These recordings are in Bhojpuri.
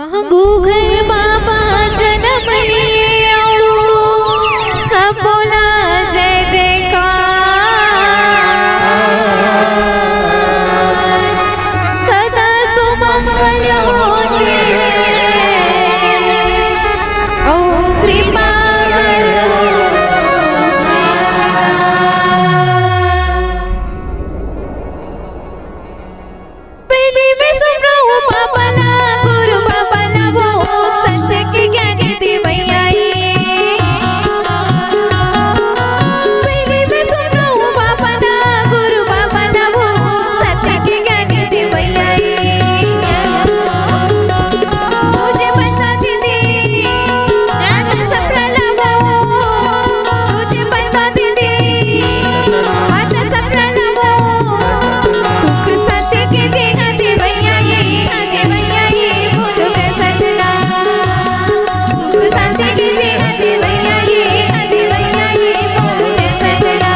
महंगू घर बाबा जन्म लिए सब बोला जय जयकार सदा सुमंगल होते ओ कृपा पहले मैं सुन रहा हूँ पापा ना गुरु बाबा ना वो सत्य के ज्ञानी देवैया पहले मैं सुन रहा हूँ पापा ना गुरु बाबा ना वो सत्य के ज्ञानी देवैया मुझे बता दे ज्ञान सपना लावो मुझे बता दे हाथ सपना लावो सुख सत्य के देगा देवैया बोलो कैसा चला सुख सत्य के देगा देवैया बोलो कैसा चला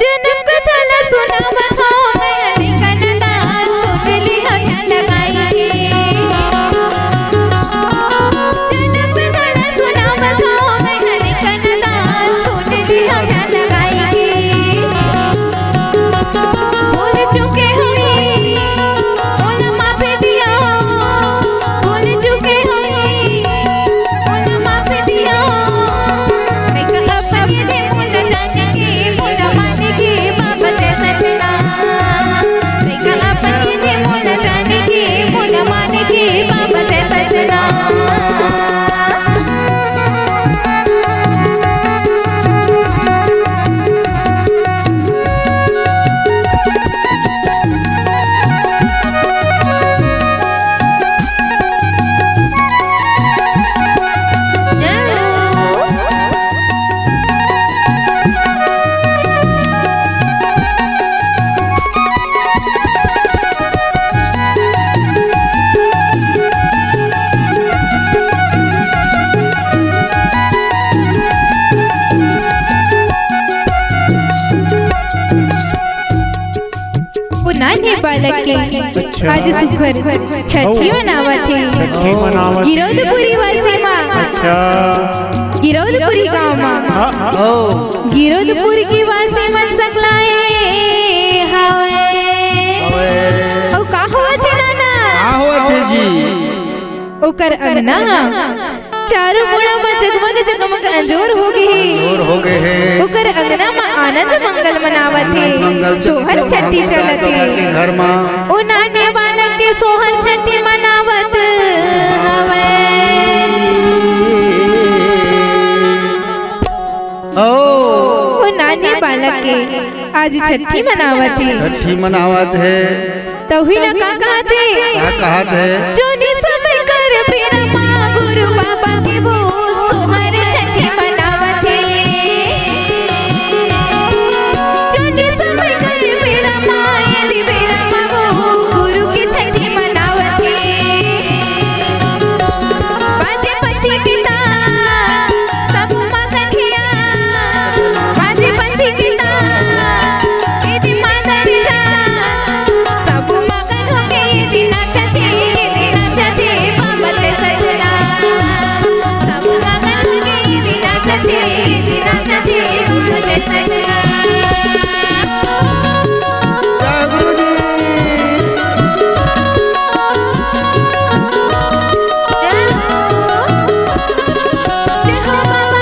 जन्म कथा ला सुना मथा मैं हरि कनदान सोच ली हया लगाई जन्म कथा ला सुना मथा मैं हरि कनदान सोच ली हया लगाई भूल चुके हुई भूल माफ दिया भूल चुके हुई भूल माफ दिया मैं कहा सब ये भूल जाने की भूल माने की बाबा जैसा चला मैं कहा पर ये भूल जाने की भूल माने की बाबा जैसा चला नाने बालक के आज सुखर छठी मनावत है गिरौदपुरी वासी माँ गिरौदपुरी गांव माँ गिरौदपुरी की वासी मन सकलाए हावे ओ का होत है नाना जी ओकर अंगना चारों मुड़ा में जगमग जगमग अंजोर हो गए ओकर अंगना में आनंद मंगल मनावत है सोहर छठी चलत है घर में ओ नाने बालक के सोहर छठी मनावत हवे ओ नाने बालक के आज छठी मनावत है तो ही ना का कहत है जो जिस समय कर फिर माँ गुरु बाबा के वो सोहर छठी मनावत है जो जिस समय कर फिर माँ यदि फिर माँ वो गुरु की छठी मनावत है बाजे पति पिता सब माँ कन्हैया बाजे पति पिता यदि माँ दरिया सब मगन हो गए यदि नाचते बाबा जैसा चला सब मगन हो गए यदि नाचते बाबा जैसा चला गुरु जी जय हो बाबा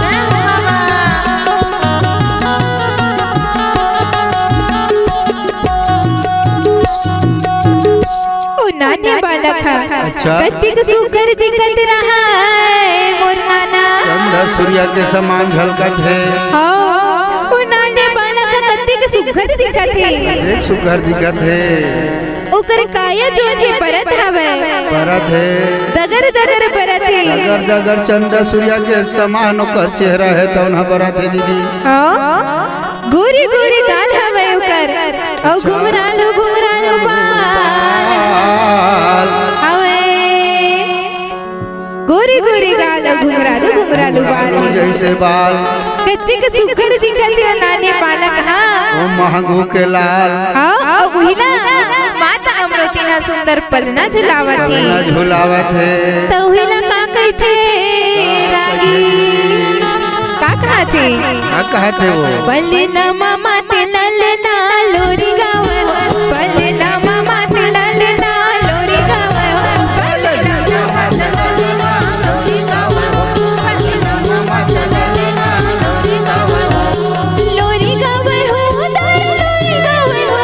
जय हो बाबा ओ नाने बालक अच्छा। कतिक सुकर दिखत रहा है मोर नाना चंदा सूर्य के समान झलकत है ओ नाने बालक कतिक सुकर दिखत है सुकर दिखत है ओ ओकर काया जो जे परत हवे परत है दगर दगर परत है दगर दगर चंदा सूर्या के समान ओकर चेहरा है तो ना परत है दीदी। हाँ गोरी गोरी गाल हवे ओकर औ घुंघरालू घुंघरालू बाल हवे गोरी गोरी गाल औ घुंघरालू घुंघरालू बाल जैसे बाल कत्तिक सुघर दिखत है नानी बालक हाँ ओ महंगू के लाल हाँ उहिला माता अमृति ना सुंदर पलना झुलावत है पलना झुलावत है तो उहिला का कहते रागी का कहते क्या कहते वो पल्ले ना मामा तेलल ना लोरी गावे हो पल्ले ना मामा तेलल ना लोरी गावे हो पल्ले ना मामा तेलल ना लोरी गावे हो पल्ले ना मामा तेलल ना लोरी गावे हो लोरी गावे हो दाई लोरी गावे हो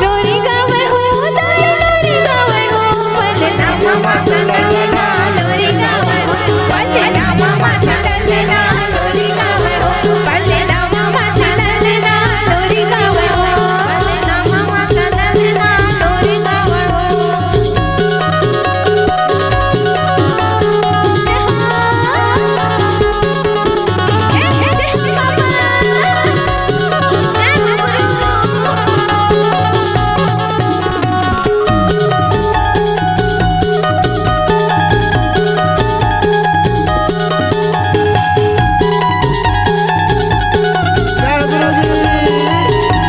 लोरी गावे हो दाई लोरी गावे हो पल्ले ना मामा तेलल ना लोरी गावे हो पल्ले ना मामा तेलल ना लोरी गावे हो पल्ले ना मामा तेलल ना लोरी गावे हो पल्ले ना मामा तेलल ना लोरी गावे जय गुरुजी।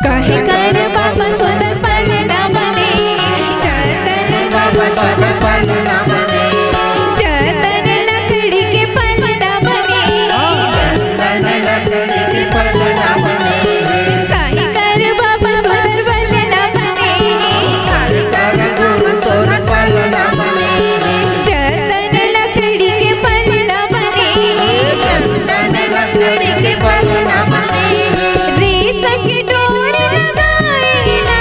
काहे कर बाबा सुंदर पलना बने चंदन बाबा सुंदर पलना बने चंदन लकड़ी के पलना बने चंदन लकड़ी के पलना बने काहे कर बाबा सुंदर पलना बने काहे कर बाबा सुंदर पलना बने चंदन लकड़ी के पलना बने चंदन लकड़ी के पलना बने रेशम की डोर लगाए ना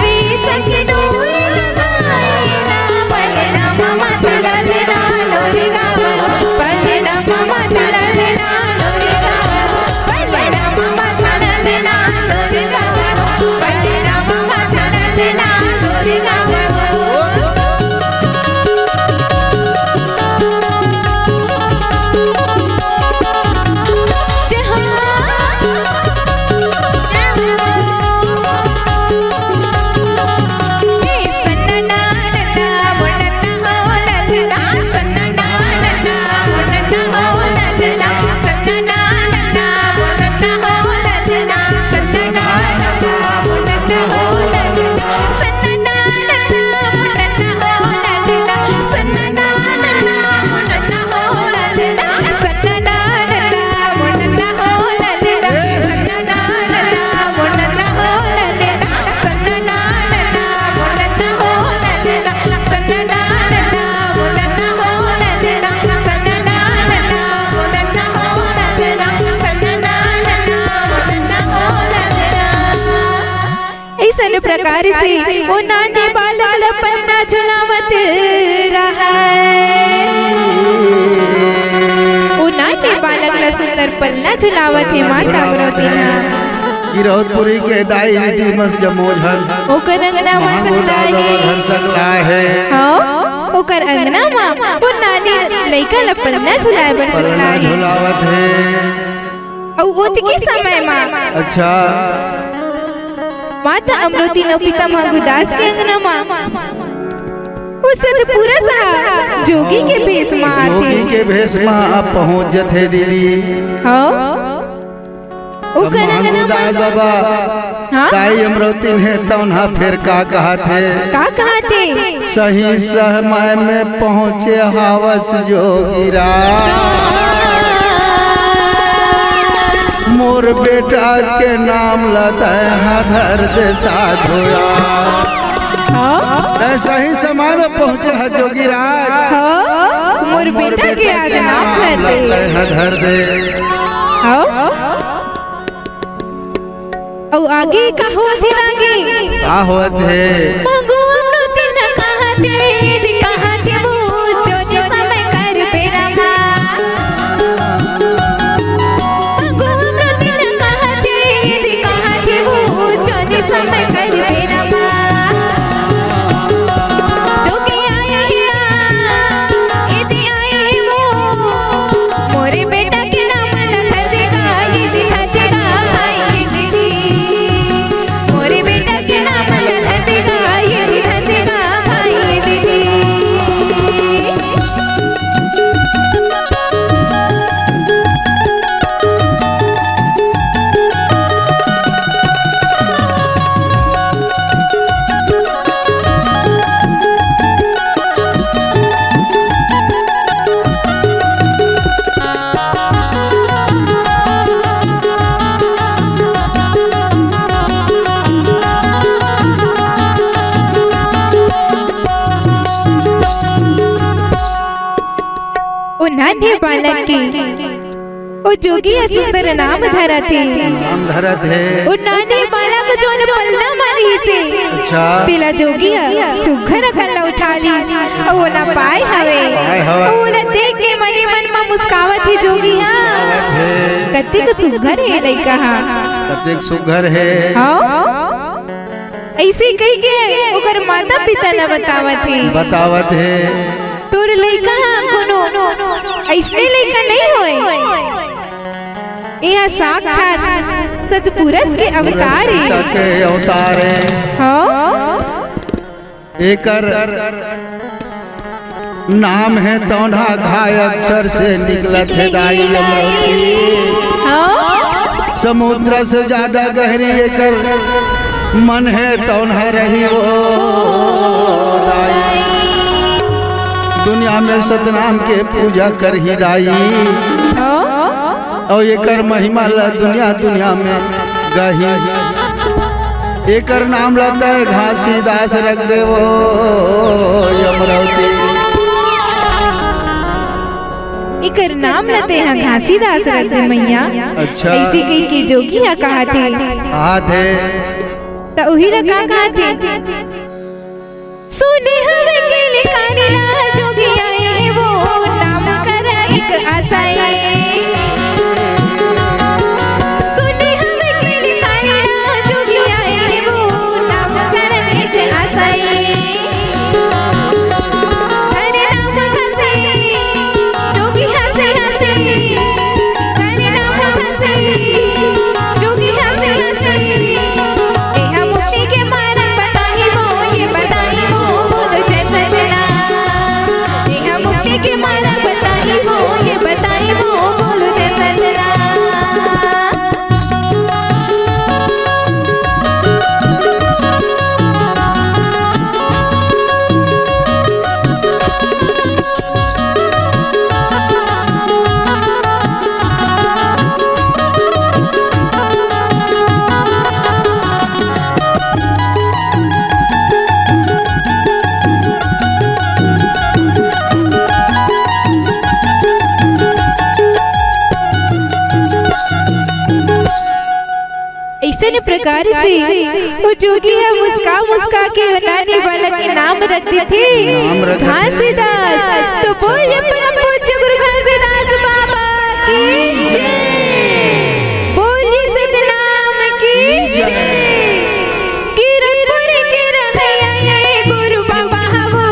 रेशम की डोर लगाए ना पलना मामा तेलल ना लोरी गावे हो पलना मामा तेलल ना लोरी गावे हो पलना मामा तेलल ना लोरी गावे हो पलना मामा तेलल ना लोरी गावे हो ऐसन प्रकार से वो नानी बालक लपन्ना झुलावत रहा वो नानी बालक ला सुंदर पन्ना झुलावत है माता अमृति ना गिरौदपुरी के दाई दीदी मस जमोझन ओकर अंगना में सकला घर सकला है हाँ ओकर अंगना में वो नानी लइका ला पन्ना झुलाए बर सकला पलना है झुलावत है और ओत के समय में अच्छा माता अमृति न पिता गुरदास के अंगना में उस पूरा सा जोगी के भेष में आते जोगी के भेष में आप पहुंच जथे दीदी। हाँ ओकर अंगना दास में बाबा हाँ दाई अमृति है तो ना फिर का कहा थे का कहते सही समय में पहुंचे हावस जोगीरा मोर बेटा के नाम लता धर दे साधोया हाँ सही समय में पहुंचे है जोगीराज हाँ मोर बेटा के आज नाम धर दे धर दे हाँ और आगे का हुआ थे आगे का होत है मंगू अमृति न कहते वो जो जो समय ओ नान्हे बालक के ओ जोगी सुंदर नाम धरत है। नाम धरत है। ओ नान्हे बालक जो न पलना मारी से अच्छा तिला जोगी सुघर गल्ला उठा ली ओ ना पाए हवे ओ ना देख के मने मन में मुस्कावत ही जोगी कत्ते को सुघर है लइका कत्ते सुघर है। हां ऐसे कह के ओकर माता पिता न बतावत है तोर लइका कोनो ऐसने लइका नहीं होए यह साक्षात सतपुरुष के अवतार है। हां एकर नाम है तौना घाय अक्षर से निकलत है दाई अमरौती। हां समुद्र से ज्यादा गहरी एकर मन है तौना रही वो दाई। दुनिया में सतनाम के पूजा कर ही दाई और एकर महिमा ला दुनिया में गही। एकर नाम लता है घासीदास रख दे वो अमरौती। एकर नाम लते हैं घासीदास रख दे मैया। अच्छा ऐसी कही के जोगी है कहा थे तो वही ना कहा थे सुने हवे के लिखानी जोगी आए वो नाम कर एक आशाए। सुने हवे के लिखानी जोगी आए वो नाम कर एक आशाए। हरे नाम हंसे जोगी हंसे हंसे हरे नाम हंसे जोगी हंसे हंसे एहा मुक्ति के मारा बताई वो ये बताई वो बोलो जय सजना। एहा मुक्ति के मारा बताई वो ये बताई वो बोलो जय सजना। ऐसे प्रकार से वो जोगी है मुस्का के नानी बालक के नाम रखती थी घासीदास। तो बोलिए परम पूज्य गुरु घासीदास बाबा की जय। बोलिए सतनाम की जय। किरणपुरी के रहैया ये गुरु बाबा वो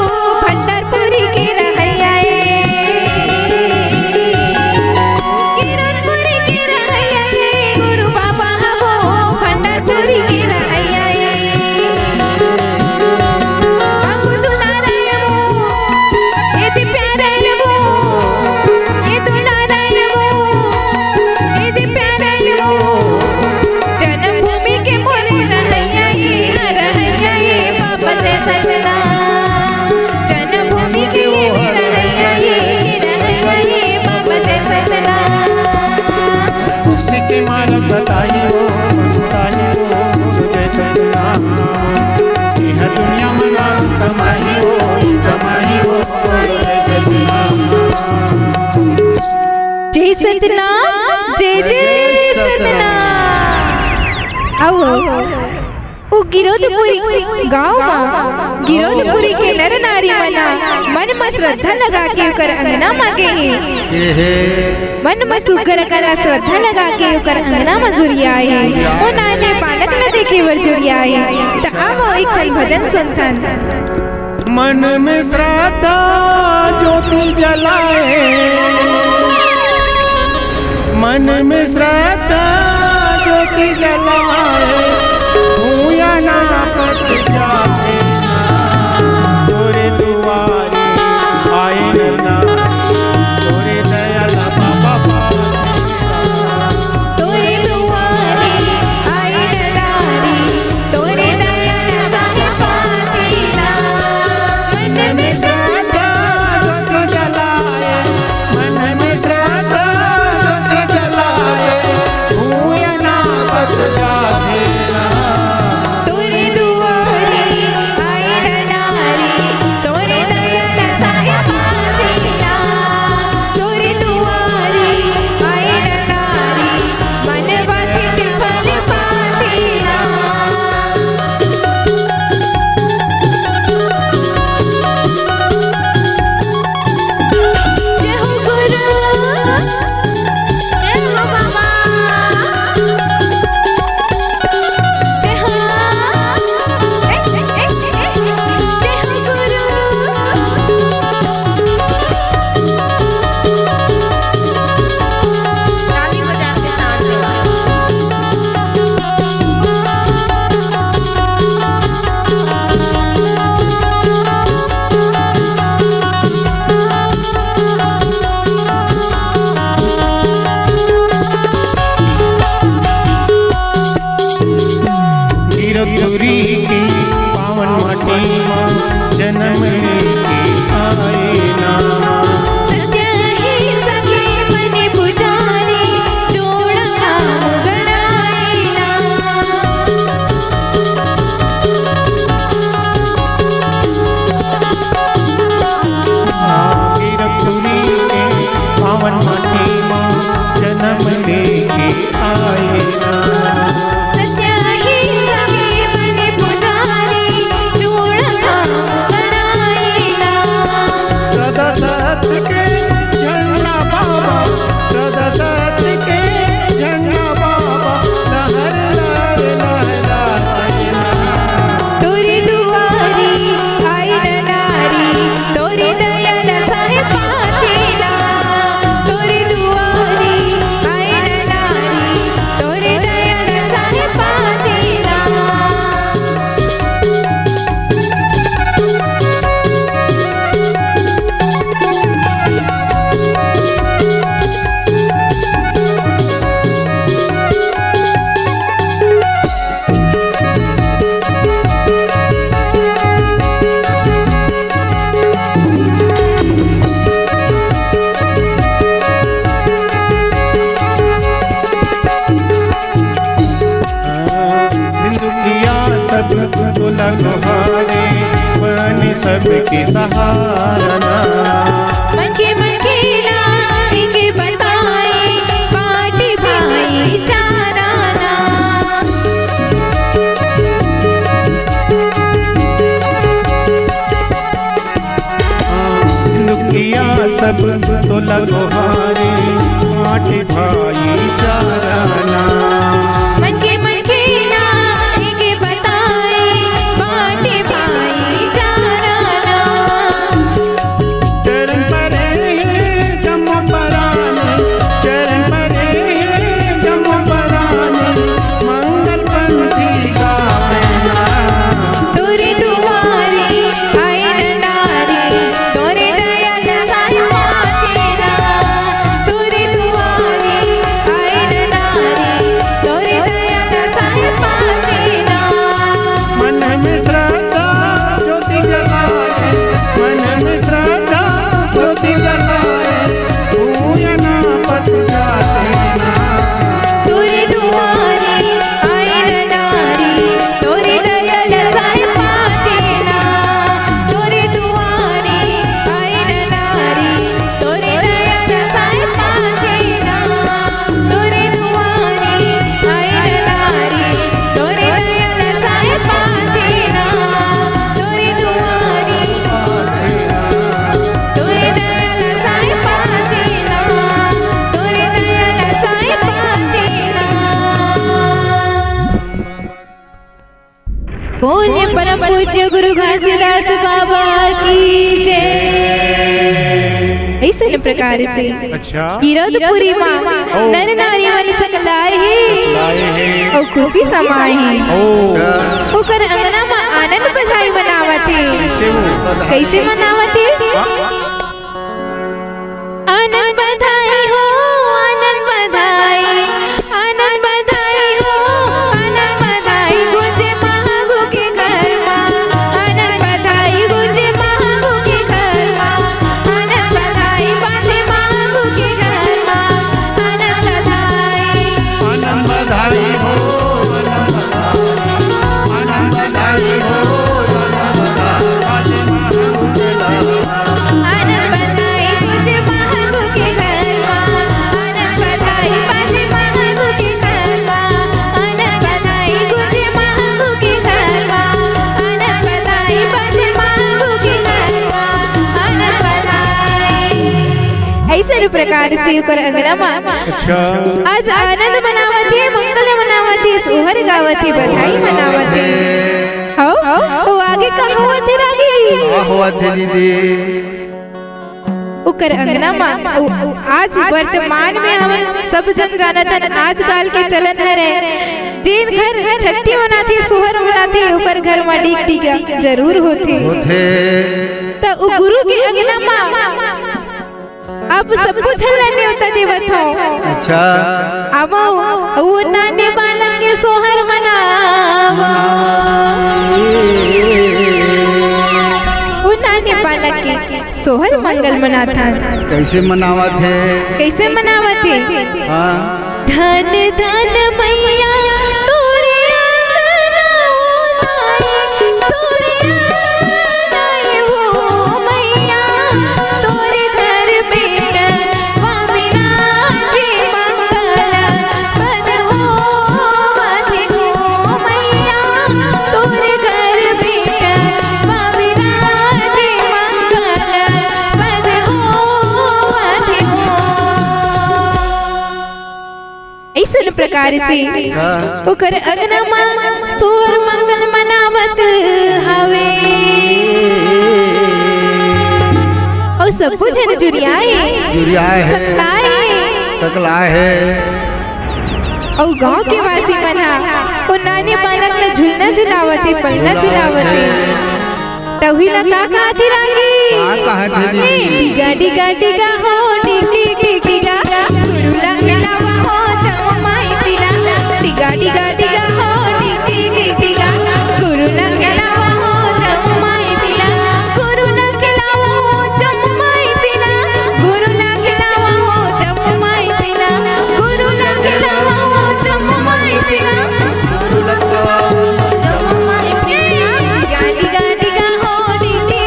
भंडारपुरी के रहैया किरणपुरी के रहैया ये गुरु बाबा वो भंडारपुरी के रहैया बाबू दुलारायण वो ये दी प्यारायण वो ये दुलारायण वो ये दी प्यारायण वो जन्मभूमि के मोरे रहैया ये बाबा जय सजना। जन्मभूमि के रहैया ये बाबा जय सजना। उसने के मालूम बताई वो जय सजना। यह दुनिया में नाम कमाई वो जय सतना जय सतना। ओ गिरोधपुरी गाँव में गिरोधपुरी के नर नारी मना मन में श्रद्धा लगा के ओकर अंगना मांगे हैं। मन में सुकर करा श्रद्धा लगा के ओकर अंगना में जुड़िया है। ओ नाने बालक न देखे वर जुड़िया है। तो अब एक ठन भजन सुनसन। मन में श्रद्धा ज्योति जलाए। मन में श्रद्धा ज्योति जलाए। भूया ना पत जाते तोरे दुआरे आए ना तोरे दयाला बाबा तोरे दुआरे आए नारी तोरे दयाला साहेब पातीला। मन में श्रद्धा ज्योति जलाए। मन में श्रद्धा ज्योति जलाए। भूया ना पत जाते तोरे दुआरे सबके सहारा। मन के लाने के बताए बाटे भाईचारा ना। दुखिया सब तो लगो हारे बाटे भाईचारा ना। मन के लाने के बताए बाटे भाईचारा ना। चरण परे जमो पराने, चरण परे जमो पराने, मंगल पंथी गावेला। तोरे दुआरे आए नारे तोरे दयाल साईं तेरा। तोरे दुआरे आए नारे तोरे दयाल साईं तेरा। मन में श्रद्धा ज्योति जलाए, मन में श्रद्धा ज्योति जलाए, पूजना पथ जाते ना। तोरे दुआरे आए नारे तोरे दयाल साईं तेरा। तोरे दुआरे आए नारे तोरे दयाल साईं तेरा। तोरे दुआरे आए नारे तोरे दयाल साईं तेरा। तोरे दुआरे तोरे दयाल साईं तेरा। तोरे दयाल साईं तेरा। बोले परम पूज्य गुरु घासीदास बाबा की जय। ऐसे प्रकार से अच्छा गिरधपुरी माँ नर नारी मन सकलाए लाए हैं और खुशी समाए हैं। ओ ओकर अंगना में आनंद बधाई मनावत कैसे है। वो कैसे मनावत है? आनंद बधाई हो आनंद बधाई, आनंद बधाई हो आनंद बधाई, गुंजे महागु के घर माँ। आनंद बधाई गुंजे महागु के घर माँ। आनंद बधाई बाजे महागु के घर माँ। आनंद बधाई आनंद बधाई हो, आनंद बधाई हो, आज महागुजला। आनंद बधाई गुंजे महागु के घर माँ। आनंद बधाई बाजे महागु के घर माँ। आनंद बधाई गुंजे महागु के घर माँ। आनंद बधाई बाजे महागु के घर माँ। आनंद बधाई। ऐसे प्रकार से ओकर अंगना में अच्छा आज आनंद मनावत है, मंगल मनावत है, सोहर गावत है, बधाई मनावत है। हो आगे का होत है रागी। हुआ थे दीदी। ओकर अंगना में आज वर्तमान में हम सब जन जानतन आजकल के चलन है। जिन घर छठी मनाती सोहर मनाती ओकर घर में डीक डीक जरूर होते। तो उ गुरु के अंगना में अब सब कुछ लेने होता देवत हो। अच्छा अब वो नाने बालक के सोहर मनावा। वो नाने बालक के सोहर मंगल मनाता। कैसे मनावा थे? कैसे मनावत है? हाँ धन धन मैया तोरे अंगना उदाई, तोरे अंगना वो मैया। तोरे घर बेटा वामिराजे मंगल पद होवत हो मैया। तोरे घर बेटा वामिराजे मंगल पद होवत हो। ऐसे प्रकार से ओकर अंगना में सोहर मंगल मनावत हवे। और सब कुछ है जुड़िया है सकला है। और गांव के वासी मना वो नानी बालक ने झूलना झुलावती पलना झुलावती। तभी लगा का थी रागी डिगा डिगा डिगा हो डिगी डिगा गुरु लंगलावा हो जमाई पिला। डिगा डिगा डिगा हो डिगी डिगा गुरु लंगलावा हो जमाई पिला। गुरु लंगलावा हो जमाई पिला। गुरु लंगलावा हो जमाई पिला। गुरु लंगलावा हो जमाई पिला। गुरु लंगलावा हो जमाई पिला। डिगा डिगा डिगा हो डिगी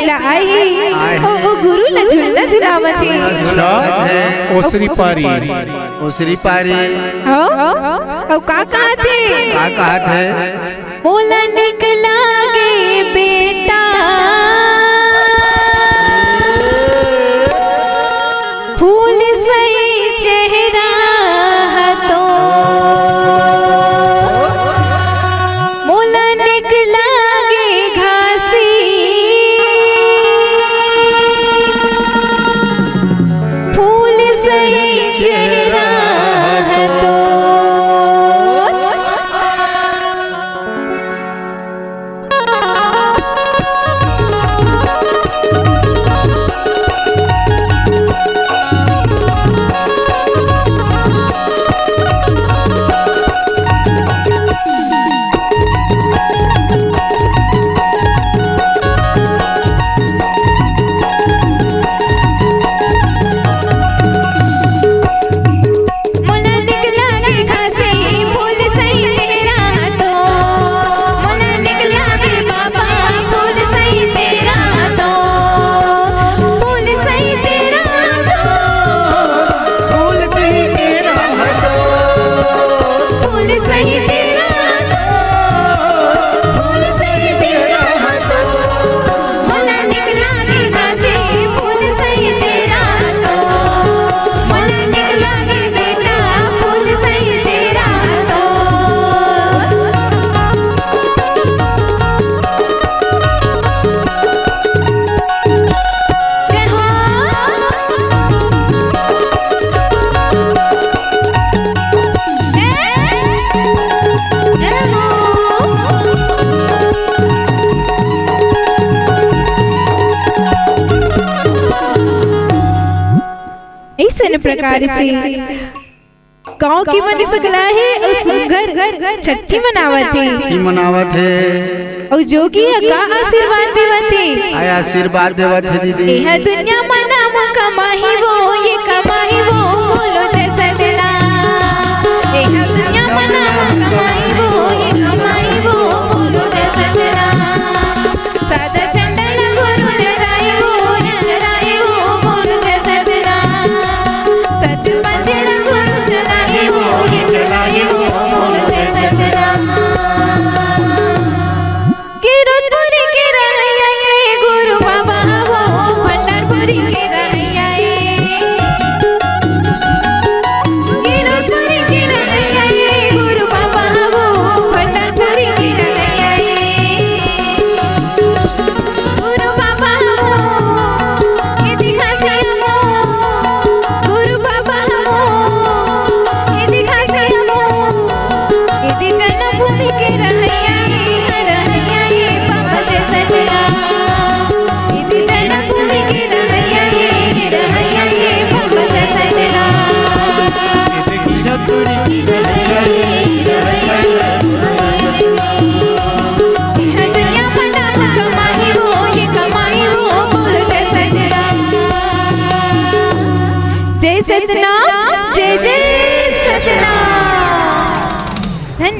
ला आई ओ गुरु ला झुलना झुलावती ओसरी पारी ओसरी पारी हो ओ का कहते मोला निकला गे बेटा फूल सही चेहरा तो मोला निकला गे घासी फूल सही चेहरा तो प्रकार से गांव की मन सकला है उस घर छठी मनावत है और जोगी का आशीर्वाद देवते आय आशीर्वाद देवते दीदी यह दुनिया मनाम कमाही वो ये कमाही वो बोलो जैसा दिला यह दुनिया मनाम कमाही वो ये कमाही वो बोलो जैसा दिला सादा चंडल गुरु जराई वो बोलो जैसा दिला सच पंजरा गुरु जराई वो ये बोलो जैसा दिला गिरधपुरी के रहैया ये गुरु बाबा वो पंढरपुरी के रहैया गिरधपुरी के रहैया ये गुरु बाबा वो पंढरपुरी के रहैया गुरु बाबा वो ये दिखा से हमो गुरु बाबा वो ये दिखा से हमो ये जन्मभूमि के रहैया जय सतना जय जय सतना। धन्यवाद।